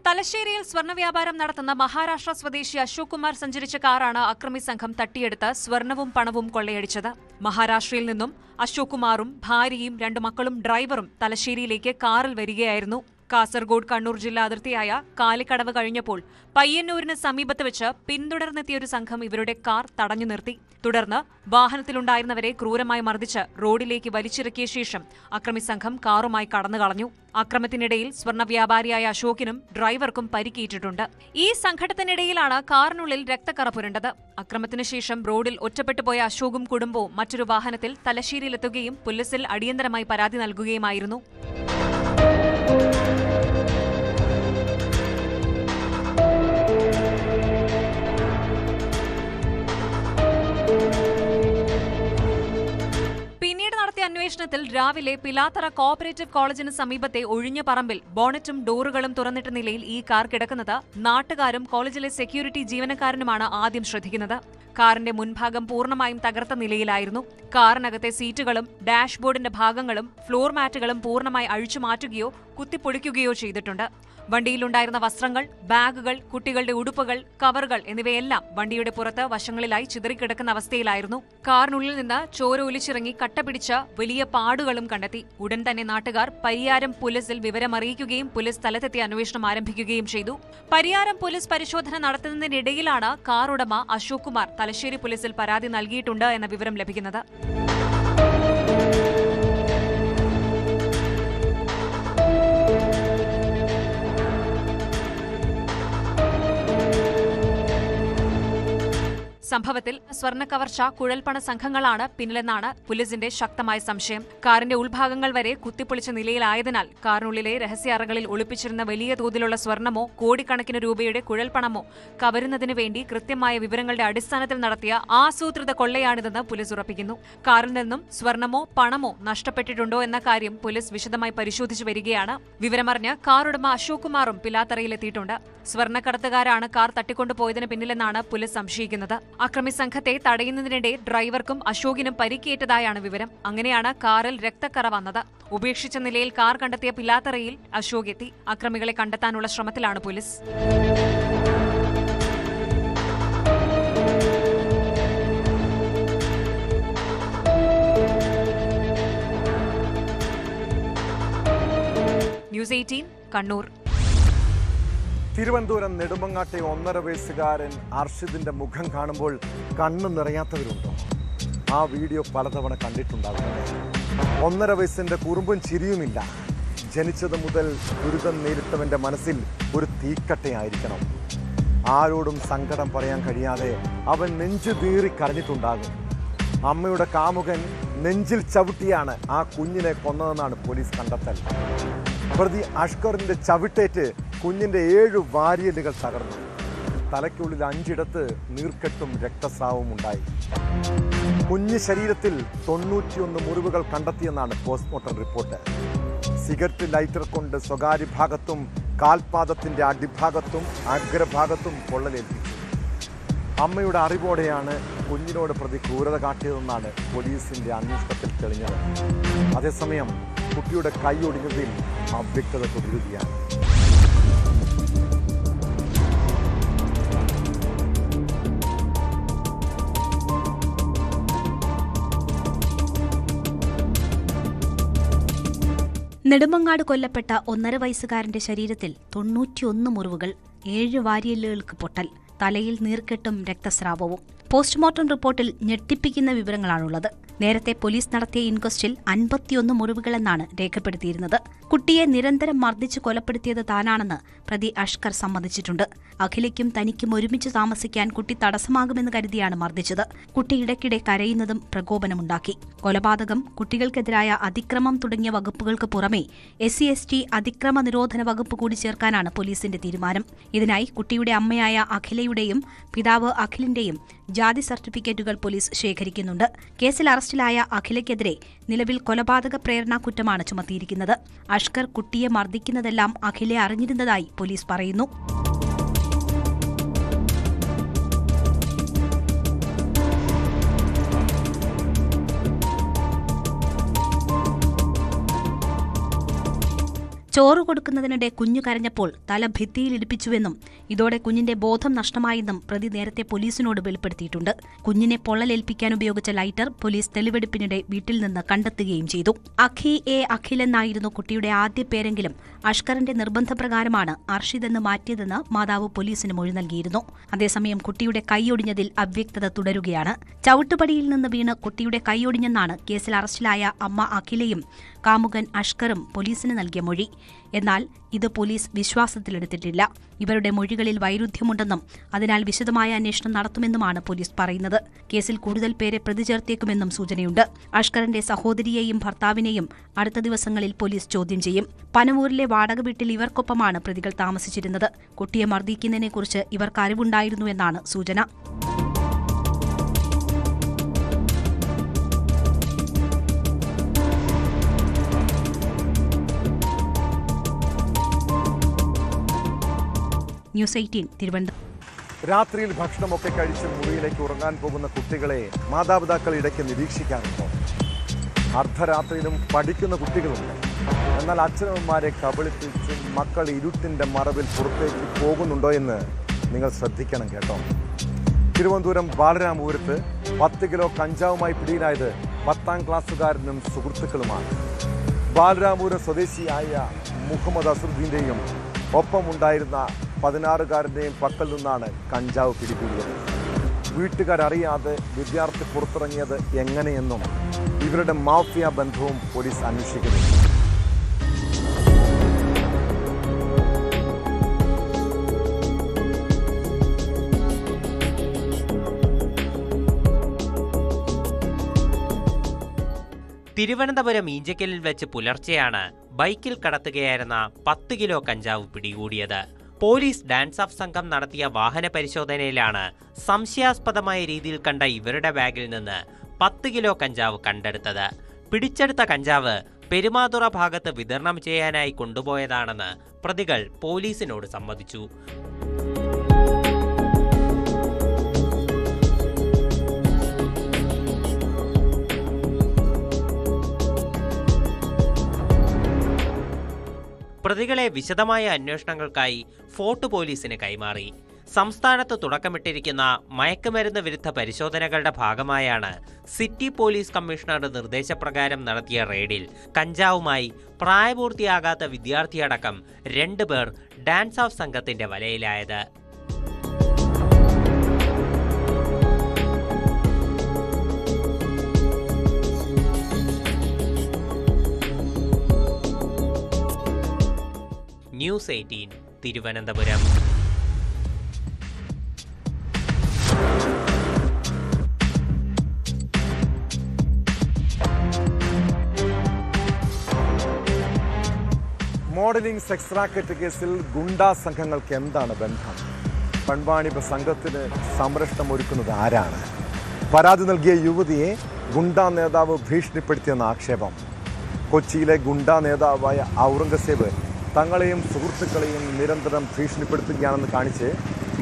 തലശ്ശേരിയിൽ സ്വർണ്ണ വ്യാപാരം നടത്തുന്ന മഹാരാഷ്ട്ര സ്വദേശി അശോക് കുമാർ സഞ്ചരിച്ച കാറാണ് അക്രമി സംഘം തട്ടിയെടുത്ത് സ്വർണവും പണവും കൊള്ളയടിച്ചത്. മഹാരാഷ്ട്രയിൽ നിന്നും അശോക് കുമാറും ഭാര്യയും 2 മക്കളും ഡ്രൈവറും തലശ്ശേരിയിലേക്ക് കാറിൽ വരികയായിരുന്നു. കാസർഗോഡ് കണ്ണൂർ ജില്ലാ അതിർത്തിയായ കാലിക്കടവ് കഴിഞ്ഞപ്പോൾ പയ്യന്നൂരിന് സമീപത്ത് വെച്ച് പിന്തുടർന്നെത്തിയ ഒരു സംഘം ഇവരുടെ കാർ തടഞ്ഞു നിർത്തി. തുടർന്ന് വാഹനത്തിലുണ്ടായിരുന്നവരെ ക്രൂരമായി മർദ്ദിച്ച് റോഡിലേക്ക് വലിച്ചിറക്കിയ ശേഷം അക്രമി സംഘം കാറുമായി കടന്നുകളഞ്ഞു. അക്രമത്തിനിടയിൽ സ്വർണ്ണ വ്യാപാരിയായ അശോകിനും ഡ്രൈവർക്കും പരിക്കേറ്റിട്ടുണ്ട്. ഈ സംഘട്ടത്തിനിടയിലാണ് കാറിനുള്ളിൽ രക്തക്കറ പുരണ്ടത്. അക്രമത്തിന് ശേഷം റോഡിൽ ഒറ്റപ്പെട്ടുപോയ അശോകും കുടുംബവും മറ്റൊരു വാഹനത്തിൽ തലശ്ശേരിയിലെത്തുകയും പോലീസിൽ അടിയന്തരമായി പരാതി നൽകുകയുമായിരുന്നു. പിന്നീട് നടത്തിയ അന്വേഷണത്തിൽ രാവിലെ പിലാത്തറ കോഓപ്പറേറ്റീവ് കോളേജിന് സമീപത്തെ ഒഴിഞ്ഞ പറമ്പിൽ ബോണറ്റും ഡോറുകളും തുറന്നിട്ട നിലയിൽ ഈ കാർ കിടക്കുന്നത് നാട്ടുകാരും കോളേജിലെ സെക്യൂരിറ്റി ജീവനക്കാരനുമാണ് ആദ്യം ശ്രദ്ധിക്കുന്നത്. കാറിന്റെ മുൻഭാഗം പൂർണ്ണമായും തകർത്ത നിലയിലായിരുന്നു. കാറിനകത്തെ സീറ്റുകളും ഡാഷ്ബോർഡിന്റെ ഭാഗങ്ങളും ഫ്ലോർ മാറ്റുകളും പൂർണ്ണമായി അഴിച്ചുമാറ്റുകയോ കുത്തിപ്പൊളിക്കുകയോ ചെയ്തിട്ടുണ്ട്. വണ്ടിയിലുണ്ടായിരുന്ന വസ്ത്രങ്ങൾ, ബാഗുകൾ, കുട്ടികളുടെ ഉടുപ്പുകൾ, കവറുകൾ എന്നിവയെല്ലാം വണ്ടിയുടെ പുറത്ത് വശങ്ങളിലായി ചിതറിക്കിടക്കുന്ന അവസ്ഥയിലായിരുന്നു. കാറിനുള്ളിൽ നിന്ന് ചോര ഒലിച്ചിറങ്ങി കട്ടപിടിച്ച വലിയ പാടുകളും കണ്ടെത്തി. ഉടൻ തന്നെ നാട്ടുകാർ പരിയാരം പോലീസിൽ വിവരമറിയിക്കുകയും പോലീസ് സ്ഥലത്തെത്തി അന്വേഷണം ആരംഭിക്കുകയും ചെയ്തു. പരിയാരം പോലീസ് പരിശോധന നടത്തുന്നതിനിടയിലാണ് കാർ ഉടമ അശോക് കുമാർ തലശ്ശേരി പോലീസിൽ പരാതി നൽകിയിട്ടുണ്ട് എന്ന വിവരം ലഭിക്കുന്നത്. സംഭവത്തിൽ സ്വർണ്ണ കവർച്ച, കുഴൽപ്പണ സംഘങ്ങളാണ് പിന്നിലെന്നാണ് പോലീസിന്റെ ശക്തമായ സംശയം. കാറിന്റെ ഉൾഭാഗങ്ങൾ വരെ കുത്തിപ്പൊളിച്ച നിലയിലായതിനാൽ കാറിനുള്ളിലെ രഹസ്യ അറകളിൽ ഒളിപ്പിച്ചിരുന്ന വലിയ തോതിലുള്ള സ്വർണമോ കോടിക്കണക്കിന് രൂപയുടെ കുഴൽപ്പണമോ കവരുന്നതിന് വേണ്ടി കൃത്യമായ വിവരങ്ങളുടെ അടിസ്ഥാനത്തിൽ നടത്തിയ ആസൂത്രിത കൊള്ളയാണിതെന്ന് പോലീസ് ഉറപ്പിക്കുന്നു. കാറിൽ നിന്നും സ്വർണമോ പണമോ നഷ്ടപ്പെട്ടിട്ടുണ്ടോ എന്ന കാര്യം പോലീസ് വിശദമായി പരിശോധിച്ചു വരികയാണ്. വിവരമറിഞ്ഞ് കാർ ഉടമ അശോക് കുമാറും പിലാത്തറയിലെത്തിയിട്ടുണ്ട്. സ്വർണ്ണക്കടത്തുകാരാണ് കാർ തട്ടിക്കൊണ്ടുപോയതിന് പിന്നിലെന്നാണ് പോലീസ് സംശയിക്കുന്നത്. അക്രമി സംഘത്തെ തടയുന്നതിനിടെ ഡ്രൈവർക്കും അശോകിനും പരിക്കേറ്റതായാണ് വിവരം. അങ്ങനെയാണ് കാറിൽ രക്തക്കറ വന്നത്. ഉപേക്ഷിച്ച നിലയിൽ കാർ കണ്ടെത്തിയ പിലാത്തറയിൽ അശോക് എത്തി. അക്രമികളെ കണ്ടെത്താനുള്ള ശ്രമത്തിലാണ് പോലീസ്. ന്യൂസ് 18 കണ്ണൂർ. തിരുവനന്തപുരം നെടുമങ്ങാട്ടെ 1.5 വയസ്സുകാരൻ അർഷിദിന്റെ മുഖം കാണുമ്പോൾ കണ്ണു നിറയാത്തവരുണ്ടോ? ആ വീഡിയോ പലതവണ കണ്ടിട്ടുണ്ടാകും. 1.5 വയസ്സിന്റെ കുറുമ്പും ചിരിയുമില്ല. ജനിച്ചത് മുതൽ ദുരിതം നേരിട്ടവന്റെ മനസ്സിൽ ഒരു തീക്കട്ടയായിരിക്കണം. ആരോടും സങ്കടം പറയാൻ കഴിയാതെ അവൻ നെഞ്ചു തീറി കരഞ്ഞിട്ടുണ്ടാകും. അമ്മയുടെ കാമുകൻ നെഞ്ചിൽ ചവിട്ടിയാണ് ആ കുഞ്ഞിനെ കൊന്നതെന്നാണ് പോലീസ് കണ്ടെത്തൽ. പ്രതി അഷ്കറിന്റെ ചവിട്ടേറ്റ് കുഞ്ഞിന്റെ 7 വാരിയലുകൾ തകർന്നു. തലയ്ക്കുള്ളിൽ 5 ഇടത്ത് നീർക്കെട്ടും രക്തസ്രാവവും ഉണ്ടായി. കുഞ്ഞ് ശരീരത്തിൽ 91 മുറിവുകൾ കണ്ടെത്തിയെന്നാണ് പോസ്റ്റ്മോർട്ടം റിപ്പോർട്ട്. സിഗരറ്റ് ലൈറ്റർ കൊണ്ട് സ്വകാര്യ ഭാഗത്തും കാൽപാദത്തിന്റെ അടിഭാഗത്തും അഗ്രഭാഗത്തും പൊള്ളലേൽപ്പിച്ചു. അമ്മയുടെ അറിവോടെയാണ് കുഞ്ഞിനോട് പ്രതി ക്രൂരത കാട്ടിയതെന്നാണ് പോലീസിന്റെ അന്വേഷണത്തിൽ തെളിഞ്ഞത്. അതേസമയം കുട്ടിയുടെ കൈ ഒടിഞ്ഞതിൽ അവ്യക്തത തുടരുകയാണ്. നെടുമങ്ങാട് കൊല്ലപ്പെട്ട 1.5 വയസ്സുകാരന്റെ ശരീരത്തിൽ 91 മുറിവുകൾ, 7 വാരിയലുകൾക്ക് പൊട്ടൽ, തലയിൽ നീർക്കെട്ടും രക്തസ്രാവവും. പോസ്റ്റ്മോർട്ടം റിപ്പോർട്ടിൽ ഞെട്ടിപ്പിക്കുന്ന വിവരങ്ങളാണുള്ളത്. നേരത്തെ പോലീസ് നടത്തിയ ഇൻക്വസ്റ്റിൽ 51 മുറിവുകളെന്നാണ് രേഖപ്പെടുത്തിയിരുന്നത്. കുട്ടിയെ നിരന്തരം മർദ്ദിച്ച് കൊലപ്പെടുത്തിയത് താനാണെന്ന് പ്രതി അഷ്കർ സമ്മതിച്ചിട്ടുണ്ട്. അഖിലയ്ക്കും തനിക്കും ഒരുമിച്ച് താമസിക്കാൻ കുട്ടി തടസ്സമാകുമെന്ന് കരുതിയാണ് മർദ്ദിച്ചത്. കുട്ടി ഇടയ്ക്കിടെ കരയുന്നതും പ്രകോപനമുണ്ടാക്കി. കൊലപാതകം, കുട്ടികൾക്കെതിരായ അതിക്രമം തുടങ്ങിയ വകുപ്പുകൾക്ക് പുറമെ SC/ST അതിക്രമ നിരോധന വകുപ്പ് കൂടി ചേർക്കാനാണ് പോലീസിന്റെ തീരുമാനം. ഇതിനായി കുട്ടിയുടെ അമ്മയായ അഖിലയുടെയും പിതാവ് അഖിലിന്റെയും ജാതി സർട്ടിഫിക്കറ്റുകൾ പോലീസ് ശേഖരിക്കുന്നുണ്ട്. കേസിൽ അറസ്റ്റിലായ അഖിലയ്ക്കെതിരെ നിലവിൽ കൊലപാതക പ്രേരണാ കുറ്റമാണ് ചുമത്തിയിരിക്കുന്നത്. അഷ്കർ കുട്ടിയെ മർദ്ദിക്കുന്നതെല്ലാം അഖിലെ അറിഞ്ഞിരുന്നതായി പോലീസ് പറയുന്നു. ചോറ് കൊടുക്കുന്നതിനിടെ കുഞ്ഞു കരഞ്ഞപ്പോൾ തല ഭിത്തിയിൽ ഇടിപ്പിച്ചുവെന്നും ഇതോടെ കുഞ്ഞിന്റെ ബോധം നഷ്ടമായെന്നും പ്രതി നേരത്തെ പോലീസിനോട് വെളിപ്പെടുത്തിയിട്ടുണ്ട്. കുഞ്ഞിനെ പൊള്ളലേൽപ്പിക്കാൻ ഉപയോഗിച്ച ലൈറ്റർ പോലീസ് തെളിവെടുപ്പിനിടെ വീട്ടിൽ നിന്ന് കണ്ടെത്തുകയും ചെയ്തു. അഖിൽ എന്നായിരുന്നു കുട്ടിയുടെ ആദ്യ പേരെങ്കിലും അഷ്കറിന്റെ നിർബന്ധപ്രകാരമാണ് അർഷിദ് എന്ന് മാറ്റിയതെന്ന് മാതാവ് പോലീസിന് മൊഴി നൽകിയിരുന്നു. അതേസമയം കുട്ടിയുടെ കൈയൊടിഞ്ഞതിൽ അവ്യക്തത തുടരുകയാണ്. ചവിട്ടുപടിയിൽ നിന്ന് വീണ് കുട്ടിയുടെ കൈയൊടിഞ്ഞെന്നാണ് കേസിൽ അറസ്റ്റിലായ അമ്മ അഖിലയും കാമുകൻ അഷ്കറും പോലീസിന് നൽകിയ മൊഴി. എന്നാൽ ഇത് പോലീസ് വിശ്വാസത്തിലെടുത്തിട്ടില്ല. ഇവരുടെ മൊഴികളിൽ വൈരുദ്ധ്യമുണ്ടെന്നും അതിനാൽ വിശദമായ അന്വേഷണം നടത്തുമെന്നുമാണ് പോലീസ് പറയുന്നത്. കേസിൽ കൂടുതൽ പേരെ പ്രതി ചേർത്തേക്കുമെന്നും സൂചനയുണ്ട്. അഷ്കറിന്റെ സഹോദരിയെയും ഭർത്താവിനെയും അടുത്ത ദിവസങ്ങളിൽ പോലീസ് ചോദ്യം ചെയ്യും. പനവൂരിലെ വാടക വീട്ടിൽ ഇവർക്കൊപ്പമാണ് പ്രതികൾ താമസിച്ചിരുന്നത്. കുട്ടിയെ മർദ്ദിക്കുന്നതിനെക്കുറിച്ച് ഇവർക്ക് അറിവുണ്ടായിരുന്നു എന്നാണ് സൂചന. ന്യൂസ് 18 തിരുവനന്തപുരം. രാത്രിയിൽ ഭക്ഷണമൊക്കെ കഴിച്ച് മുറിയിലേക്ക് ഉറങ്ങാൻ പോകുന്ന കുട്ടികളെ മാതാപിതാക്കൾ ഇടയ്ക്ക് നിരീക്ഷിക്കാറുണ്ടോ? അർദ്ധരാത്രിയിലും പഠിക്കുന്ന കുട്ടികളുണ്ട്. എന്നാൽ അച്ഛനമ്മമാരെ കബളിപ്പിച്ച് മക്കൾ ഇരുട്ടിൻ്റെ മറവിൽ പുറത്തേക്ക് പോകുന്നുണ്ടോ എന്ന് നിങ്ങൾ ശ്രദ്ധിക്കണം കേട്ടോ. തിരുവനന്തപുരം ബാലരാമപുരത്ത് 10 കിലോ കഞ്ചാവുമായി പിടിയിലായത് 10ാം ക്ലാസ്സുകാരനും സുഹൃത്തുക്കളുമാണ്. ബാലരാമപുരം സ്വദേശിയായ മുഹമ്മദ് അസറുദ്ദീൻ്റെയും ഒപ്പമുണ്ടായിരുന്ന 16-കാരൻ്റെയും പക്കൽ നിന്നാണ് കഞ്ചാവ് പിടികൂടിയത്. വീട്ടുകാരറിയാതെ വിദ്യാർത്ഥി പുറത്തിറങ്ങിയത് എങ്ങനെയെന്നും ഇവരുടെ മാഫിയ ബന്ധവും പോലീസ് അന്വേഷിക്കുന്നു. തിരുവനന്തപുരം ഈഞ്ചക്കലിൽ വെച്ച് പുലർച്ചെയാണ് ബൈക്കിൽ കടത്തുകയായിരുന്ന 10 കിലോ കഞ്ചാവ് പിടികൂടിയത്. പോലീസ് ഡാൻസ് ഓഫ് സംഘം നടത്തിയ വാഹന പരിശോധനയിലാണ് സംശയാസ്പദമായ രീതിയിൽ കണ്ട ഇവരുടെ ബാഗിൽ നിന്ന് 10 കിലോ കഞ്ചാവ് കണ്ടെടുത്തത്. പിടിച്ചെടുത്ത കഞ്ചാവ് പെരുമാതുറ ഭാഗത്ത് വിതരണം ചെയ്യാനായി കൊണ്ടുപോയതാണെന്ന് പ്രതികൾ പോലീസിനോട് സമ്മതിച്ചു. പ്രതികളെ വിശദമായ അന്വേഷണങ്ങൾക്കായി ഫോർട്ട് പോലീസിന് കൈമാറി. സംസ്ഥാനത്ത് തുടക്കമിട്ടിരിക്കുന്ന മയക്കുമരുന്ന് വിരുദ്ധ പരിശോധനകളുടെ ഭാഗമായാണ് സിറ്റി പോലീസ് കമ്മീഷണറുടെ നിർദ്ദേശപ്രകാരം നടത്തിയ റെയ്ഡിൽ കഞ്ചാവുമായി പ്രായപൂർത്തിയാകാത്ത വിദ്യാർത്ഥിയടക്കം 2 പേർ ഡാൻസ് ഓഫ് സംഘത്തിന്റെ വലയിലായത്. News 18 Thiruvananthapuram. Modelling sex racket കേസിൽ ഗുണ്ടാ സംഘങ്ങൾക്ക് എന്താണ് ബന്ധം? പെൺവാണിഭ സംഘത്തിന് സംരക്ഷണം ഒരുക്കുന്നത് ആരാണ്? പരാതി നൽകിയ യുവതിയെ ഗുണ്ടാ നേതാവ് ഭീഷണിപ്പെടുത്തിയെന്ന ആക്ഷേപം. കൊച്ചിയിലെ ഗുണ്ടാ നേതാവായ ഔറംഗസേബ് തങ്ങളെയും സുഹൃത്തുക്കളെയും നിരന്തരം ഭീഷണിപ്പെടുത്തുകയാണെന്ന് കാണിച്ച്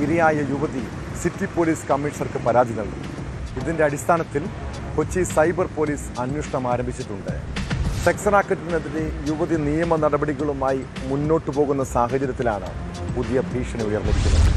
ഇരയായ യുവതി സിറ്റി പോലീസ് കമ്മീഷണർക്ക് പരാതി നൽകി. ഇതിൻ്റെ അടിസ്ഥാനത്തിൽ കൊച്ചി സൈബർ പോലീസ് അന്വേഷണം ആരംഭിച്ചിട്ടുണ്ട്. സെക്സ് റാക്കറ്റിനെതിരെ യുവതി നിയമ നടപടികളുമായി മുന്നോട്ടു പോകുന്ന സാഹചര്യത്തിലാണ് പുതിയ ഭീഷണി ഉയർന്നിരിക്കുന്നത്.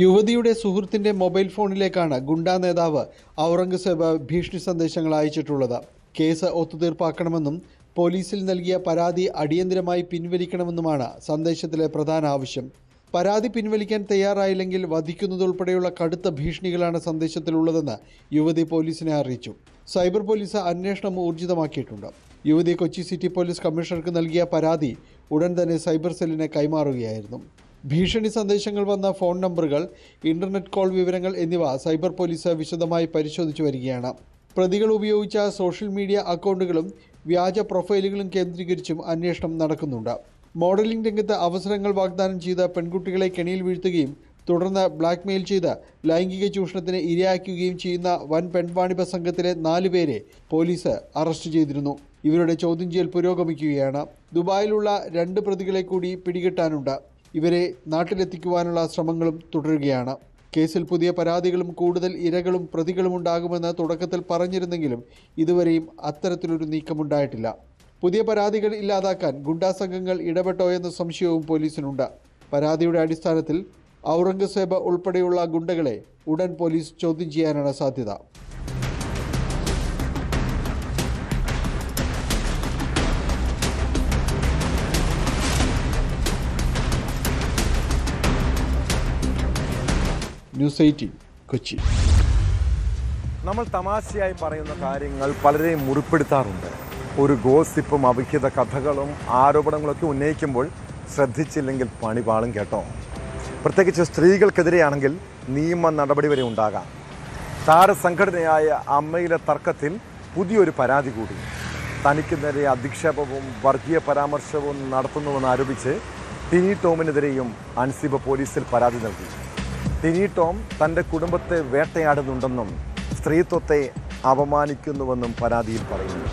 യുവതിയുടെ സുഹൃത്തിന്റെ മൊബൈൽ ഫോണിലേക്കാണ് ഗുണ്ടാ നേതാവ് ഔറംഗസേബ് ഭീഷണി സന്ദേശങ്ങൾ അയച്ചിട്ടുള്ളത്. കേസ് ഒത്തുതീർപ്പാക്കണമെന്നും പോലീസിൽ നൽകിയ പരാതി അടിയന്തരമായി പിൻവലിക്കണമെന്നുമാണ് സന്ദേശത്തിലെ പ്രധാന ആവശ്യം. പരാതി പിൻവലിക്കാൻ തയ്യാറായില്ലെങ്കിൽ വധിക്കുന്നതുൾപ്പെടെയുള്ള കടുത്ത ഭീഷണികളാണ് സന്ദേശത്തിലുള്ളതെന്ന് യുവതി പോലീസിനെ അറിയിച്ചു. സൈബർ പോലീസ് അന്വേഷണം ഊർജിതമാക്കിയിട്ടുണ്ട്. യുവതി കൊച്ചി സിറ്റി പോലീസ് കമ്മീഷണർക്ക് നൽകിയ പരാതി ഉടൻ തന്നെ സൈബർ സെല്ലിനെ കൈമാറുകയായിരുന്നു. ഭീഷണി സന്ദേശങ്ങൾ വന്ന ഫോൺ നമ്പറുകൾ, ഇന്റർനെറ്റ് കോൾ വിവരങ്ങൾ എന്നിവ സൈബർ പോലീസ് വിശദമായി പരിശോധിച്ചു വരികയാണ്. പ്രതികൾ ഉപയോഗിച്ച സോഷ്യൽ മീഡിയ അക്കൗണ്ടുകളും വ്യാജ പ്രൊഫൈലുകളും കേന്ദ്രീകരിച്ചും അന്വേഷണം നടക്കുന്നുണ്ട്. മോഡലിംഗ് രംഗത്ത് അവസരങ്ങൾ വാഗ്ദാനം ചെയ്ത് പെൺകുട്ടികളെ കെണിയിൽ വീഴ്ത്തുകയും തുടർന്ന് ബ്ലാക്ക്മെയിൽ ചെയ്ത് ലൈംഗിക ചൂഷണത്തിന് ഇരയാക്കുകയും ചെയ്യുന്ന വൻ പെൺവാണിഭ സംഘത്തിലെ 4 പേരെ പോലീസ് അറസ്റ്റ് ചെയ്തിരുന്നു. ഇവരുടെ ചോദ്യം ചെയ്യൽ പുരോഗമിക്കുകയാണ്. ദുബായിലുള്ള 2 പ്രതികളെ കൂടി പിടികിട്ടാനുണ്ട്. ഇവരെ നാട്ടിലെത്തിക്കുവാനുള്ള ശ്രമങ്ങളും തുടരുകയാണ്. കേസിൽ പുതിയ പരാതികളും കൂടുതൽ ഇരകളും പ്രതികളും ഉണ്ടാകുമെന്ന് തുടക്കത്തിൽ പറഞ്ഞിരുന്നെങ്കിലും ഇതുവരെയും അത്തരത്തിലൊരു നീക്കമുണ്ടായിട്ടില്ല. പുതിയ പരാതികൾ ഇല്ലാതാക്കാൻ ഗുണ്ടാ സംഘങ്ങൾ ഇടപെട്ടോ എന്ന സംശയവും പോലീസിനുണ്ട്. പരാതിയുടെ അടിസ്ഥാനത്തിൽ ഔറംഗസേബ് ഉൾപ്പെടെയുള്ള ഗുണ്ടകളെ ഉടൻ പോലീസ് ചോദ്യം ചെയ്യാനാണ് സാധ്യത. ന്യൂസ് 18 കൊച്ചി. നമ്മൾ തമാശയായി പറയുന്ന കാര്യങ്ങൾ പലരെയും മുറിപ്പെടുത്താറുണ്ട്. ഒരു ഗോസിപ്പും അവിഹിത കഥകളും ആരോപണങ്ങളൊക്കെ ഉന്നയിക്കുമ്പോൾ ശ്രദ്ധിച്ചില്ലെങ്കിൽ പണിപാളും കേട്ടോ. പ്രത്യേകിച്ച് സ്ത്രീകൾക്കെതിരെയാണെങ്കിൽ നിയമ നടപടി വരെ ഉണ്ടാകാം. താരസംഘടനയായ അമ്മയിലെ തർക്കത്തിൽ പുതിയൊരു പരാതി കൂടി. തനിക്ക് നേരെ അധിക്ഷേപവും വർഗീയ പരാമർശവും നടത്തുന്നുവെന്ന് ആരോപിച്ച് ടിനി ടോമിനെതിരെയും അൻസിബ പോലീസിൽ പരാതി നൽകി. ടിനി ടോം തൻ്റെ കുടുംബത്തെ വേട്ടയാടുന്നുണ്ടെന്നും സ്ത്രീത്വത്തെ അപമാനിക്കുന്നുവെന്നും പരാതിയിൽ പറയുന്നു.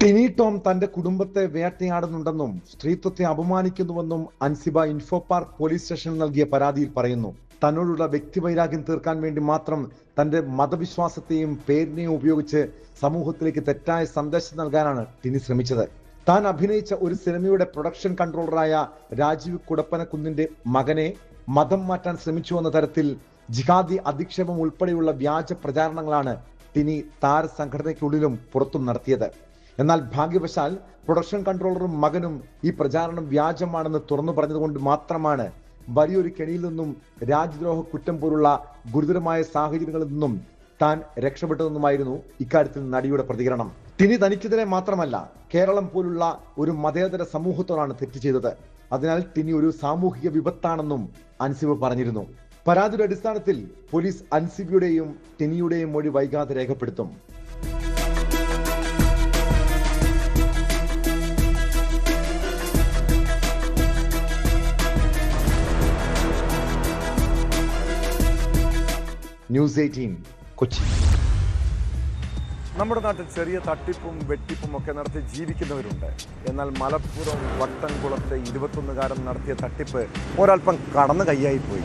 ടിനി ടോം തന്റെ കുടുംബത്തെ വേട്ടയാടുന്നുണ്ടെന്നും സ്ത്രീത്വത്തെ അപമാനിക്കുന്നുവെന്നും അൻസിബ ഇൻഫോ പാർക്ക് പോലീസ് സ്റ്റേഷനിൽ നൽകിയ പരാതിയിൽ പറയുന്നു. തന്നോടുള്ള വ്യക്തിവൈരാഗ്യം തീർക്കാൻ വേണ്ടി മാത്രം തന്റെ മതവിശ്വാസത്തെയും പേരിനെയും ഉപയോഗിച്ച് സമൂഹത്തിലേക്ക് തെറ്റായ സന്ദേശം നൽകാനാണ് ടിനി ശ്രമിച്ചത്. താൻ അഭിനയിച്ച ഒരു സിനിമയുടെ പ്രൊഡക്ഷൻ കൺട്രോളറായ രാജീവ് കുടപ്പനക്കുന്നിന്റെ മകനെ മതം മാറ്റാൻ ശ്രമിച്ചുവെന്ന തരത്തിൽ ജിഹാദി അധിക്ഷേപം ഉൾപ്പെടെയുള്ള വ്യാജ പ്രചാരണങ്ങളാണ് ടിനി താരസംഘടനയ്ക്കുള്ളിലും പുറത്തും നടത്തിയത്. എന്നാൽ ഭാഗ്യവശാൽ പ്രൊഡക്ഷൻ കൺട്രോളറും മകനും ഈ പ്രചാരണം വ്യാജമാണെന്ന് തുറന്നു പറഞ്ഞതുകൊണ്ട് മാത്രമാണ് വലിയൊരു കെണിയിൽ നിന്നും രാജ്യദ്രോഹ കുറ്റം പോലുള്ള ഗുരുതരമായ സാഹചര്യങ്ങളിൽ നിന്നും താൻ രക്ഷപ്പെട്ടതെന്നുമായിരുന്നു ഇക്കാര്യത്തിൽ നടിയുടെ പ്രതികരണം. ടിനി തനിക്കെതിരെ മാത്രമല്ല കേരളം പോലുള്ള ഒരു മതേതര സമൂഹത്തോടാണ് തെറ്റ് ചെയ്തത്. അതിനാൽ ടിനി ഒരു സാമൂഹിക വിപത്താണെന്നും അൻസിബ പറഞ്ഞിരുന്നു. പരാതിയുടെ അടിസ്ഥാനത്തിൽ പോലീസ് അൻസിബയുടെയും ടിനിയുടെയും മൊഴി വൈകാതെ രേഖപ്പെടുത്തും. ന്യൂസ് 18 കൊച്ചി. നമ്മുടെ നാട്ടിൽ ചെറിയ തട്ടിപ്പും വെട്ടിപ്പും ഒക്കെ നടത്തി ജീവിക്കുന്നവരുണ്ട്. എന്നാൽ മലപ്പുറം വട്ടംകുളത്തെ 21കാരൻ നടത്തിയ തട്ടിപ്പ് ഒരൽപ്പം കടന്നു കൈയായിപ്പോയി.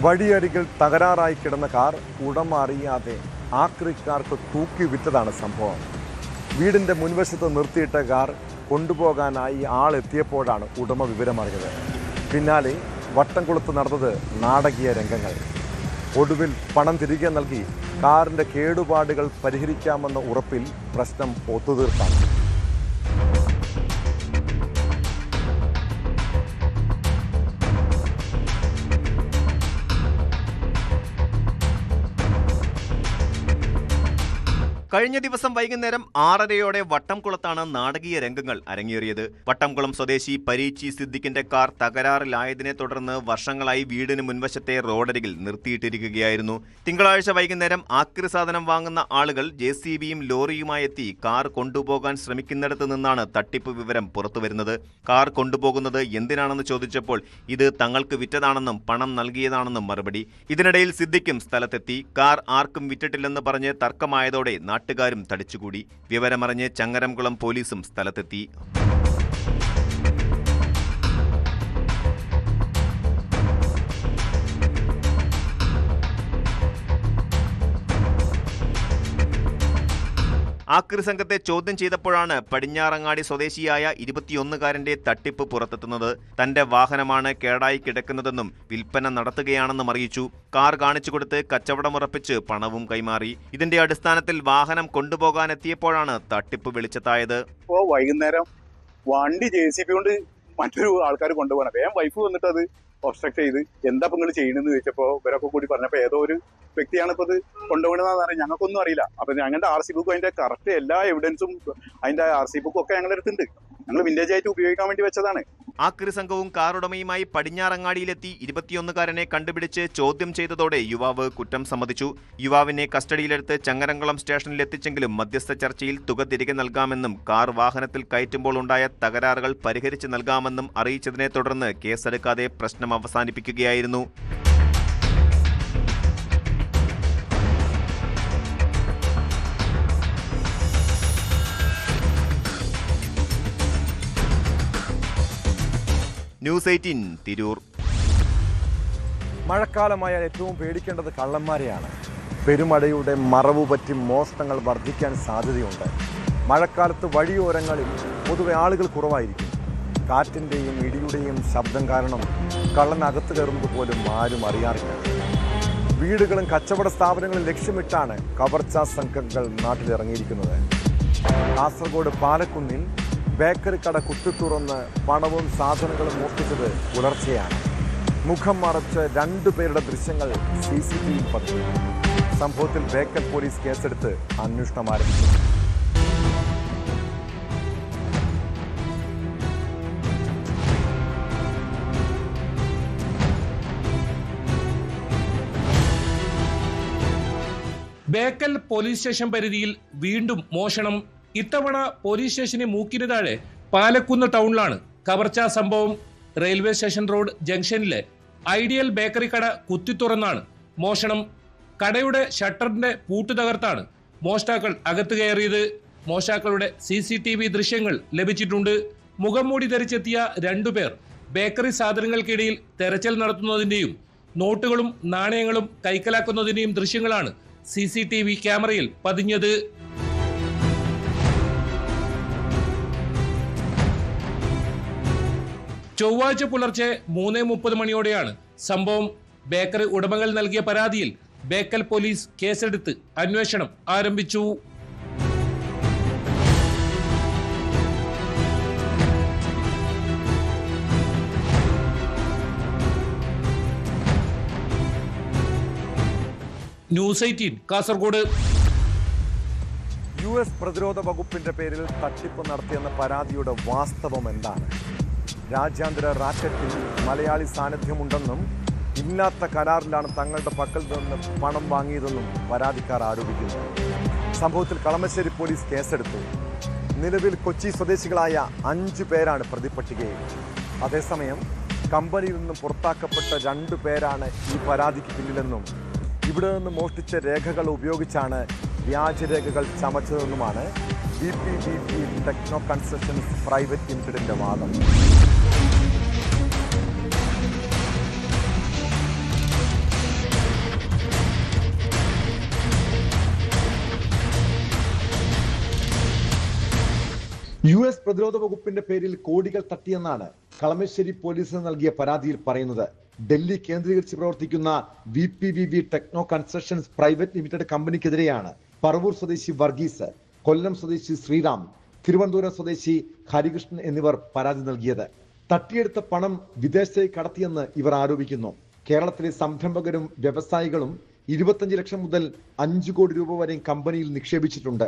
വഴിയരികിൽ തകരാറായി കിടന്ന കാർ ഉടമ അറിയാതെ ആക്രിക്കാർക്ക് തൂക്കി വിറ്റതാണ് സംഭവം. വീടിന്റെ മുൻവശത്ത് നിർത്തിയിട്ട കാർ കൊണ്ടുപോകാനായി ആളെത്തിയപ്പോഴാണ് ഉടമ വിവരമറിഞ്ഞത്. പിന്നാലെ വട്ടംകുളത്ത് നടന്നത് നാടകീയ രംഗങ്ങൾ. ഒടുവിൽ പണം തിരികെ നൽകി കാറിന്റെ കേടുപാടുകൾ പരിഹരിക്കാമെന്ന ഉറപ്പിൽ പ്രശ്നം ഒത്തുതീർക്കാം. കഴിഞ്ഞ ദിവസം വൈകുന്നേരം 6:30 വട്ടംകുളത്താണ് നാടകീയ രംഗങ്ങൾ അരങ്ങേറിയത്. വട്ടംകുളം സ്വദേശി പരീച്ചി സിദ്ദിഖിന്റെ കാർ തകരാറിലായതിനെ തുടർന്ന് വർഷങ്ങളായി വീടിന് മുൻവശത്തെ റോഡരികിൽ നിർത്തിയിട്ടിരിക്കുകയായിരുന്നു. തിങ്കളാഴ്ച വൈകുന്നേരം ആക്രി സാധനം വാങ്ങുന്ന ആളുകൾ JCBയും ലോറിയുമായി എത്തി കാർ കൊണ്ടുപോകാൻ ശ്രമിക്കുന്നിടത്ത് നിന്നാണ് തട്ടിപ്പ് വിവരം പുറത്തുവരുന്നത്. കാർ കൊണ്ടുപോകുന്നത് എന്തിനാണെന്ന് ചോദിച്ചപ്പോൾ ഇത് തങ്ങൾക്ക് വിറ്റതാണെന്നും പണം നൽകിയതാണെന്നും മറുപടി. ഇതിനിടയിൽ സിദ്ദിഖും സ്ഥലത്തെത്തി. കാർ ആർക്കും വിറ്റിട്ടില്ലെന്ന് പറഞ്ഞ് തർക്കമായതോടെ നാട്ടുകാരും തടിച്ചുകൂടി. വിവരമറിഞ്ഞ് ചങ്ങരംകുളം പോലീസും സ്ഥലത്തെത്തി. ആക്രി സംഘത്തെ ചോദ്യം ചെയ്തപ്പോഴാണ് പടിഞ്ഞാറങ്ങാടി സ്വദേശിയായ 21-കാരന്റെ തട്ടിപ്പ് പുറത്തെത്തുന്നത്. തന്റെ വാഹനമാണ് കേടായി കിടക്കുന്നതെന്നും വിൽപ്പന നടത്തുകയാണെന്നും അറിയിച്ചു. കാർ കാണിച്ചു കൊടുത്ത് കച്ചവടമുറപ്പിച്ച് പണവും കൈമാറി. ഇതിന്റെ അടിസ്ഥാനത്തിൽ വാഹനം കൊണ്ടുപോകാനെത്തിയപ്പോഴാണ് തട്ടിപ്പ് വെളിച്ചത്തായത്. വൈകുന്നേരം വണ്ടി JCB കൊണ്ട് മറ്റൊരു ആൾക്കാർ കൊണ്ടുപോകണം. വേഗം വൈഫ് വന്നിട്ട് അത് ഒബ്സ്ട്രക്ട് ചെയ്ത് എന്താ നിങ്ങൾ ചെയ്യണമെന്ന് ചോദിച്ചപ്പോൾ ഇവരൊക്കെ കൂടി പറഞ്ഞപ്പോൾ ഏതോ ഒരു വ്യക്തിയാണ് ഇപ്പോൾ ഇത് കൊണ്ടുപോകണമെന്ന് പറഞ്ഞാൽ ഞങ്ങൾക്കൊന്നും അറിയില്ല. അപ്പൊ ഞങ്ങളുടെ RC ബുക്കും അതിന്റെ കറക്റ്റ് എല്ലാ എവിഡൻസും അതിന്റെ RC ബുക്കും ഒക്കെ ഞങ്ങളുടെ അടുത്തുണ്ട്. ഞങ്ങൾ വിന്റേജ് ആയിട്ട് ഉപയോഗിക്കാൻ വേണ്ടി വെച്ചതാണ്. ആക്രി സംഘവും കാറുടമയുമായി പടിഞ്ഞാറങ്ങാടിയിലെത്തി 21-കാരനെ കണ്ടുപിടിച്ച് ചോദ്യം ചെയ്തതോടെ യുവാവ് കുറ്റം സമ്മതിച്ചു. യുവാവിനെ കസ്റ്റഡിയിലെടുത്ത് ചങ്ങരംകുളം സ്റ്റേഷനിലെത്തിച്ചെങ്കിലും മധ്യസ്ഥ ചർച്ചയിൽ തുക തിരികെ നൽകാമെന്നും കാർ വാഹനത്തിൽ കയറ്റുമ്പോൾ ഉണ്ടായ തകരാറുകൾ പരിഹരിച്ച് നൽകാമെന്നും അറിയിച്ചതിനെ തുടർന്ന് കേസെടുക്കാതെ പ്രശ്നം അവസാനിപ്പിക്കുകയായിരുന്നു. ന്യൂസ് 18 തിരൂർ. മഴക്കാലമായാൽ ഏറ്റവും പേടിക്കേണ്ടത് കള്ളന്മാരെയാണ്. പെരുമഴയുടെ മറവ് പറ്റി മോഷണങ്ങൾ വർദ്ധിക്കാൻ സാധ്യതയുണ്ട്. മഴക്കാലത്ത് വഴിയോരങ്ങളിൽ പൊതുവെ ആളുകൾ കുറവായിരിക്കും. കാറ്റിൻ്റെയും ഇടിയുടെയും ശബ്ദം കാരണം കള്ളനകത്ത് കയറുന്നത് പോലും ആരും അറിയാറില്ല. വീടുകളും കച്ചവട സ്ഥാപനങ്ങളും ലക്ഷ്യമിട്ടാണ് കവർച്ചാ സംഘങ്ങൾ നാട്ടിലിറങ്ങിയിരിക്കുന്നത്. കാസർഗോഡ് പാലക്കുന്നിൽ ബേക്കറി കട കുത്തിത്തുറന്ന് പണവും സാധനങ്ങളും മോഷ്ടിച്ചത് പുലർച്ചെയാണ്. മുഖം മറച്ച് 2 പേരുടെ ദൃശ്യങ്ങൾ CCTV പതിഞ്ഞു. സംഭവത്തിൽ ബേക്കൽ പോലീസ് കേസെടുത്ത് അന്വേഷണം ആരംഭിച്ചു. ബേക്കൽ പോലീസ് സ്റ്റേഷൻ പരിധിയിൽ വീണ്ടും മോഷണം. ഇത്തവണ പോലീസ് സ്റ്റേഷന് മൂക്കിന് താഴെ പാലക്കുന്ന് ടൗണിലാണ് കവർച്ചാ സംഭവം. റെയിൽവേ സ്റ്റേഷൻ റോഡ് ജംഗ്ഷനിലെ ഐഡിയൽ ബേക്കറി കട കുത്തിത്തുറന്നാണ് മോഷണം. കടയുടെ ഷട്ടറിന്റെ പൂട്ട് തകർത്താണ് മോഷ്ടാക്കൾ അകത്ത് കയറിയത്. മോഷ്ടാക്കളുടെ CCTV ദൃശ്യങ്ങൾ ലഭിച്ചിട്ടുണ്ട്. മുഖം മൂടി ധരിച്ചെത്തിയ 2 പേർ ബേക്കറി സാധനങ്ങൾക്കിടയിൽ തെരച്ചിൽ നടത്തുന്നതിന്റെയും നോട്ടുകളും നാണയങ്ങളും കൈക്കലാക്കുന്നതിന്റെയും ദൃശ്യങ്ങളാണ് CCTV ക്യാമറയിൽ പതിഞ്ഞത്. ചൊവ്വാഴ്ച പുലർച്ചെ 3:30 മണിയോടെയാണ് സംഭവം. ബേക്കറി ഉടമകൾ നൽകിയ പരാതിയിൽ ബേക്കൽ പോലീസ് കേസെടുത്ത് അന്വേഷണം ആരംഭിച്ചു. ന്യൂസ് 18 കാസർഗോഡ്. US പ്രതിരോധ വകുപ്പിന്റെ പേരിൽ തട്ടിപ്പ് നടത്തിയെന്ന പരാതിയുടെ വാസ്തവം എന്താണ്? രാജ്യാന്തര റാക്കറ്റിൽ മലയാളി സാന്നിധ്യമുണ്ടെന്നും ഇല്ലാത്ത കരാറിലാണ് തങ്ങളുടെ പക്കൽ നിന്ന് പണം വാങ്ങിയതെന്നും പരാതിക്കാർ ആരോപിക്കുന്നു. സംഭവത്തിൽ കളമശ്ശേരി പോലീസ് കേസെടുത്തു. നിലവിൽ കൊച്ചി സ്വദേശികളായ 5 പേരാണ് പ്രതിപ്പട്ടികയിൽ. അതേസമയം കമ്പനിയിൽ നിന്നും പുറത്താക്കപ്പെട്ട 2 പേരാണ് ഈ പരാതിക്ക് പിന്നിലെന്നും ഇവിടെ നിന്ന് മോഷ്ടിച്ച രേഖകൾ ഉപയോഗിച്ചാണ് വ്യാജരേഖകൾ ചമച്ചതെന്നുമാണ് VPVP ടെക്നോ കൺസ്ട്രക്ഷൻസ് പ്രൈവറ്റ് ലിമിറ്റഡിന്റെ വാദം. US പ്രതിരോധ വകുപ്പിന്റെ പേരിൽ കോടികൾ തട്ടിയെന്നാണ് കളമശ്ശേരി പോലീസിന് നൽകിയ പരാതിയിൽ പറയുന്നത്. ഡൽഹി കേന്ദ്രീകരിച്ച് പ്രവർത്തിക്കുന്ന VPVP techno constructions private limited കമ്പനിക്കെതിരെയാണ് പറവൂർ സ്വദേശി വർഗീസ്, കൊല്ലം സ്വദേശി ശ്രീറാം, തിരുവനന്തപുരം സ്വദേശി ഹരികൃഷ്ണൻ എന്നിവർ പരാതി നൽകിയത്. തട്ടിയെടുത്ത പണം വിദേശത്തേക്ക് കടത്തിയെന്ന് ഇവർ ആരോപിക്കുന്നു. കേരളത്തിലെ സംരംഭകരും വ്യവസായികളും 25 ലക്ഷം മുതൽ 5 കോടി രൂപ വരെ കമ്പനിയിൽ നിക്ഷേപിച്ചിട്ടുണ്ട്.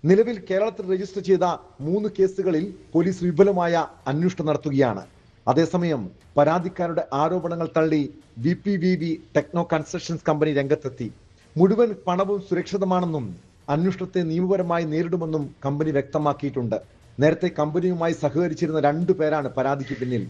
നിലവിൽ കേരളത്തിൽ രജിസ്റ്റർ ചെയ്ത 3 കേസുകളിൽ പോലീസ് വിപുലമായ അന്വേഷണം നടത്തുകയാണ്. അതേസമയം പരാതിക്കാരുടെ ആരോപണങ്ങൾ തള്ളി VPVP ടെക്നോ കൺസ്ട്രക്ഷൻസ് കമ്പനി രംഗത്തെത്തി. മുഴുവൻ പണവും സുരക്ഷിതമാണെന്നും അന്വേഷണത്തെ നിയമപരമായി നേരിടുമെന്നും കമ്പനി വ്യക്തമാക്കിയിട്ടുണ്ട്. നേരത്തെ കമ്പനിയുമായി സഹകരിച്ചിരുന്ന 2 പേരാണ് പരാതിക്ക് പിന്നിൽ.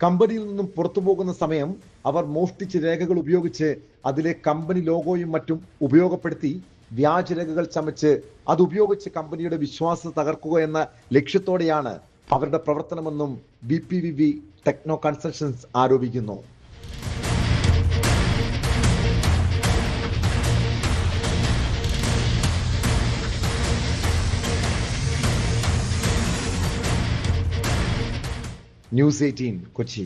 കമ്പനിയിൽ നിന്നും പുറത്തുപോകുന്ന സമയം അവർ മോഷ്ടിച്ച രേഖകൾ ഉപയോഗിച്ച് അതിലെ കമ്പനി ലോഗോയും മറ്റും ഉപയോഗപ്പെടുത്തി വ്യാജരേഖകൾ ചമച്ച് അതുപയോഗിച്ച് കമ്പനിയുടെ വിശ്വാസം തകർക്കുക എന്ന ലക്ഷ്യത്തോടെയാണ് അവരുടെ പ്രവർത്തനമെന്നും VPVP ടെക്നോ കൺസ്ട്രക്ഷൻസ് ആരോപിക്കുന്നു. ന്യൂസ് 18 കൊച്ചി.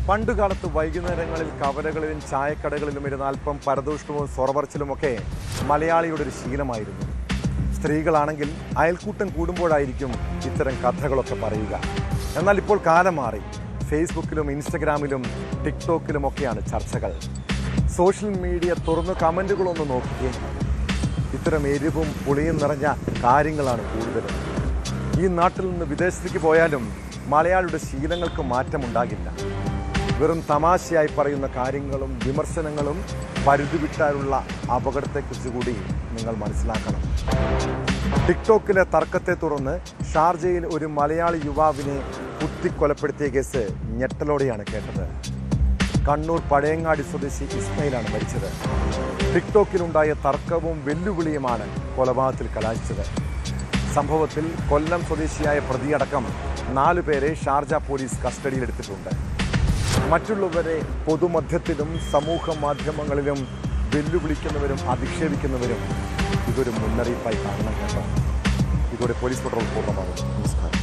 പണ്ടുകാലത്ത് വൈകുന്നേരങ്ങളിൽ കവലകളിലും ചായക്കടകളിലും ഇരുന്ന് അല്പം പരദൂഷണവും സ്വറപറച്ചിലുമൊക്കെ മലയാളിയുടെ ഒരു ശീലമായിരുന്നു. സ്ത്രീകളാണെങ്കിൽ അയൽക്കൂട്ടം കൂടുമ്പോഴായിരിക്കും ഇത്തരം കഥകളൊക്കെ പറയുക. എന്നാൽ ഇപ്പോൾ കാലം മാറി. ഫേസ്ബുക്കിലും ഇൻസ്റ്റഗ്രാമിലും ടിക്ടോക്കിലുമൊക്കെയാണ് ചർച്ചകൾ. സോഷ്യൽ മീഡിയ തുറന്ന് കമൻറ്റുകളൊന്ന് നോക്കിയേ. ഇത്തരം എരിവും പുളിയും നിറഞ്ഞ കാര്യങ്ങളാണ് കൂടുതലും. ഈ നാട്ടിൽ നിന്ന് വിദേശത്തേക്ക് പോയാലും മലയാളിയുടെ ശീലങ്ങൾക്ക് മാറ്റമുണ്ടാകില്ല. വെറും തമാശയായി പറയുന്ന കാര്യങ്ങളും വിമർശനങ്ങളും പരിധി വിട്ടാലുള്ള അപകടത്തെക്കുറിച്ച് കൂടി നിങ്ങൾ മനസ്സിലാക്കണം. ടിക്ടോക്കിലെ തർക്കത്തെ തുടർന്ന് ഷാർജയിൽ ഒരു മലയാളി യുവാവിനെ കുത്തിക്കൊലപ്പെടുത്തിയ കേസ് ഞെട്ടലോടെയാണ് കേട്ടത്. കണ്ണൂർ പഴയങ്ങാടി സ്വദേശി ഇസ്മയിലാണ് മരിച്ചത്. ടിക്ടോക്കിലുണ്ടായ തർക്കവും വെല്ലുവിളിയുമാണ് കൊലപാതകത്തിൽ കലാശിച്ചത്. സംഭവത്തിൽ കൊല്ലം സ്വദേശിയായ പ്രതിയടക്കം 4 പേരെ ഷാർജ പോലീസ് കസ്റ്റഡിയിലെടുത്തിട്ടുണ്ട്. മറ്റുള്ളവരെ പൊതുമധ്യത്തിലും സമൂഹ മാധ്യമങ്ങളിലും വെല്ലുവിളിക്കുന്നവരും അധിക്ഷേപിക്കുന്നവരും ഇതൊരു മുന്നറിയിപ്പായി കാണണം കേട്ടോ. ഇതോടെ പോലീസ് പട്രോൾ പൂർണ്ണമാകും. നമസ്കാരം.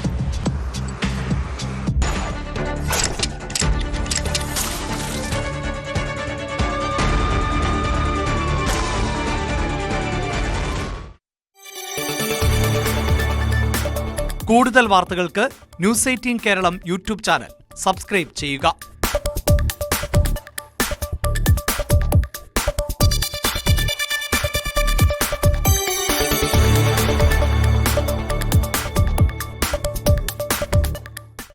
കൂടുതൽ വാർത്തകൾക്ക് news 18 Keralam YouTube channel subscribe ചെയ്യുക.